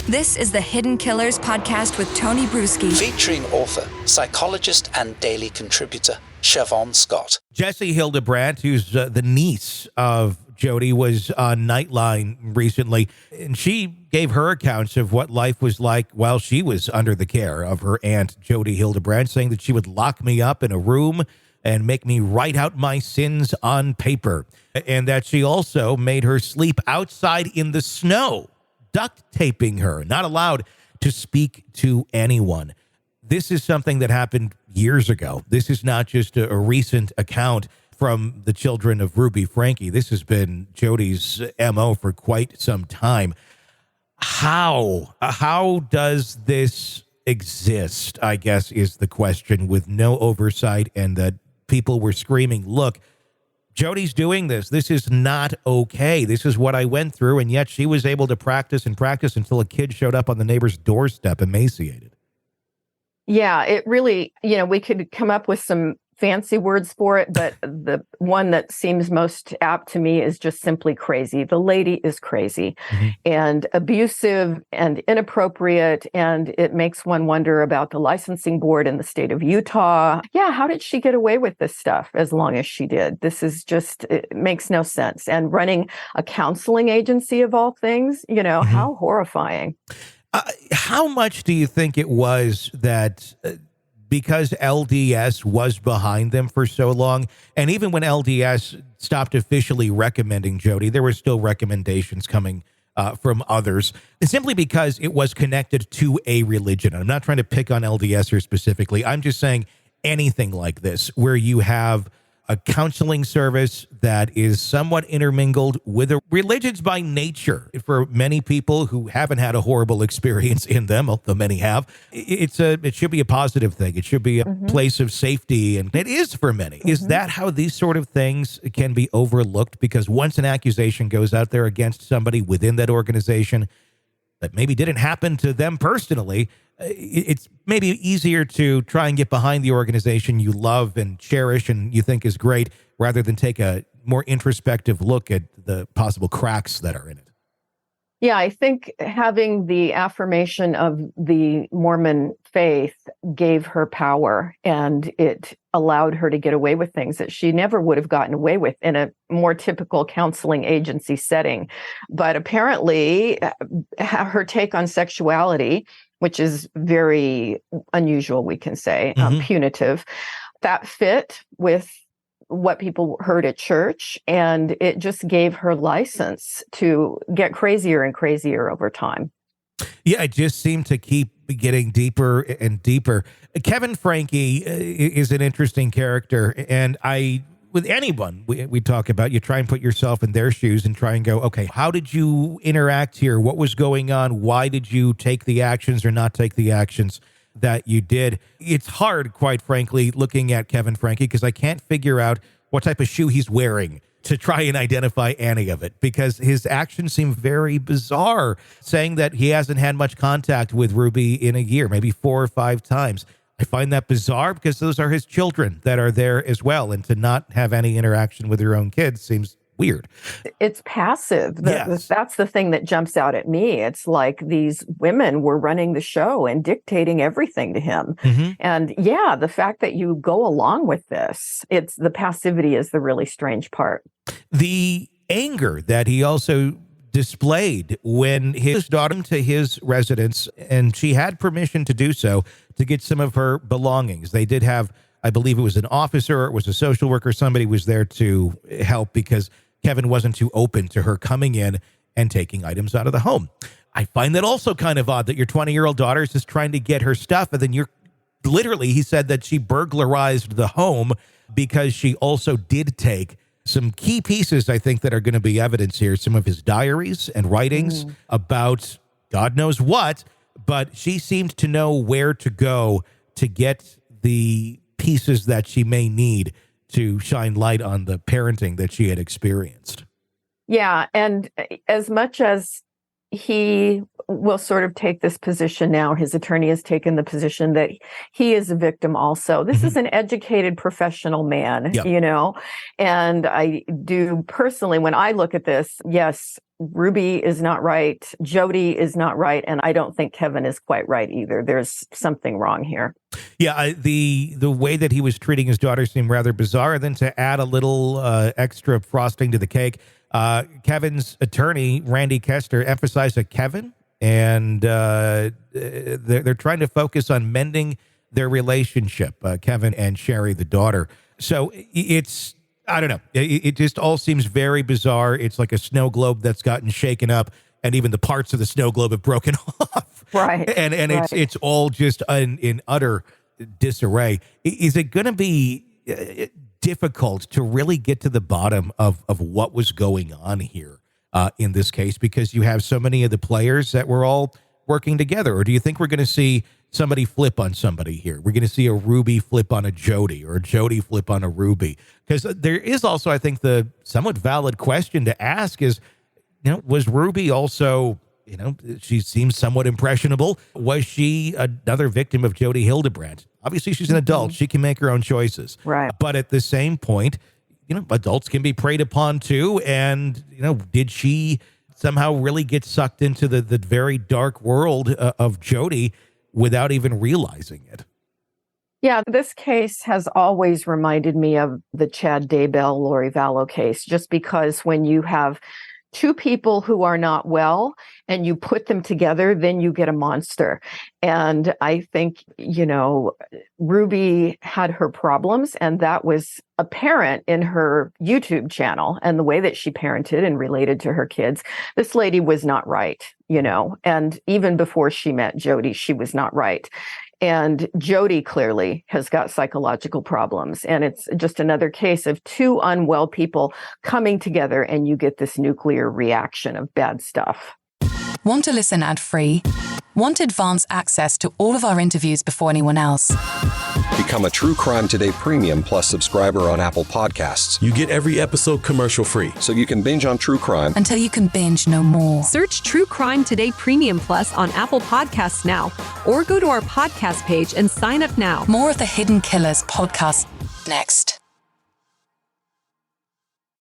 This is the Hidden Killers podcast with Tony Brueski. Featuring author, psychologist, and daily contributor, Shavaun Scott. Jodi Hildebrandt, who's the niece of Jodi, was on Nightline recently, and she gave her accounts of what life was like while she was under the care of her aunt, Jodi Hildebrandt, saying that she would lock me up in a room and make me write out my sins on paper, and that she also made her sleep outside in the snow, duct-taping her, not allowed to speak to anyone. This is something that happened years ago. This is not just a recent account from the children of Ruby Franke. This has been Jodi's MO for quite some time. How does this exist, I guess, is the question, with no oversight, and that people were screaming, look, Jodi's doing this. This is not okay. This is what I went through. And yet she was able to practice until a kid showed up on the neighbor's doorstep emaciated. Yeah, it really, we could come up with some fancy words for it, but the one that seems most apt to me is just simply crazy. The lady is crazy and abusive and inappropriate, and it makes one wonder about the licensing board in the state of Utah. Yeah, how did she get away with this stuff as long as she did? This is just, it makes no sense. And running a counseling agency of all things, how horrifying. How much do you think it was that because LDS was behind them for so long, and even when LDS stopped officially recommending Jodi, there were still recommendations coming from others, simply because it was connected to a religion? I'm not trying to pick on LDS here specifically. I'm just saying anything like this, where you have a counseling service that is somewhat intermingled with a religions by nature. For many people who haven't had a horrible experience in them, although many have, it should be a positive thing. It should be a place of safety, and it is for many. Is that how these sort of things can be overlooked? Because once an accusation goes out there against somebody within that organization that maybe didn't happen to them personally, it's maybe easier to try and get behind the organization you love and cherish and you think is great, rather than take a more introspective look at the possible cracks that are in it. Yeah, I think having the affirmation of the Mormon faith gave her power, and it allowed her to get away with things that she never would have gotten away with in a more typical counseling agency setting. But apparently, her take on sexuality, which is very unusual, we can say, punitive, that fit with what people heard at church, and it just gave her license to get crazier and crazier over time. Yeah, it just seemed to keep getting deeper and deeper. Kevin Franke is an interesting character, and with anyone we talk about, you try and put yourself in their shoes and try and go, okay, how did you interact here? What was going on? Why did you take the actions or not take the actions that you did? It's hard, quite frankly, looking at Kevin Franke, because I can't figure out what type of shoe he's wearing to try and identify any of it, because his actions seem very bizarre, saying that he hasn't had much contact with Ruby in a year, maybe 4 or 5 times. I find that bizarre because those are his children that are there as well, and to not have any interaction with your own kids seems weird. It's passive. Yes. That's the thing that jumps out at me. It's like these women were running the show and dictating everything to him. And yeah, the fact that you go along with this, it's the passivity is the really strange part. The anger that he also displayed when his daughter came to his residence, and she had permission to do so, to get some of her belongings. They did have, I believe it was an officer, or it was a social worker, somebody was there to help, because Kevin wasn't too open to her coming in and taking items out of the home. I find that also kind of odd that your 20-year-old daughter is just trying to get her stuff, and then literally, he said that she burglarized the home because she also did take some key pieces, I think, that are going to be evidence here, some of his diaries and writings about God knows what, but she seemed to know where to go to get the pieces that she may need to shine light on the parenting that she had experienced. Yeah, and as much as he will sort of take this position now. His attorney has taken the position that he is a victim also. This is an educated professional man, and I do personally, when I look at this, yes, Ruby is not right. Jodi is not right. And I don't think Kevin is quite right either. There's something wrong here. Yeah, the way that he was treating his daughter seemed rather bizarre. And then to add a little extra frosting to the cake, Kevin's attorney, Randy Kester, emphasized that Kevin and they're trying to focus on mending their relationship, Kevin and Sherry, the daughter. So it's, I don't know. It just all seems very bizarre. It's like a snow globe that's gotten shaken up, and even the parts of the snow globe have broken off. Right. And it's all just in utter disarray. Is it going to be difficult to really get to the bottom of what was going on here in this case, because you have so many of the players that were all working together? Or do you think we're going to see somebody flip on somebody here? We're going to see a Ruby flip on a Jodi, or a Jodi flip on a Ruby? Because there is also, I think, the somewhat valid question to ask is, was Ruby also, she seems somewhat impressionable. Was she another victim of Jodi Hildebrandt? Obviously, she's an adult. She can make her own choices. Right. But at the same point, adults can be preyed upon too. And, did she somehow really get sucked into the very dark world of Jodi without even realizing it? Yeah, this case has always reminded me of the Chad Daybell, Lori Vallow case, just because when you have two people who are not well and you put them together, then you get a monster. And I think, Ruby had her problems, and that was apparent in her YouTube channel and the way that she parented and related to her kids. This lady was not right, and even before she met Jodi, she was not right. And Jodi clearly has got psychological problems. And it's just another case of two unwell people coming together, and you get this nuclear reaction of bad stuff. Want to listen ad-free? Want advanced access to all of our interviews before anyone else? Become a True Crime Today Premium Plus subscriber on Apple Podcasts. You get every episode commercial-free, so you can binge on true crime until you can binge no more. Search True Crime Today Premium Plus on Apple Podcasts now, or go to our podcast page and sign up now. More of the Hidden Killers podcast next.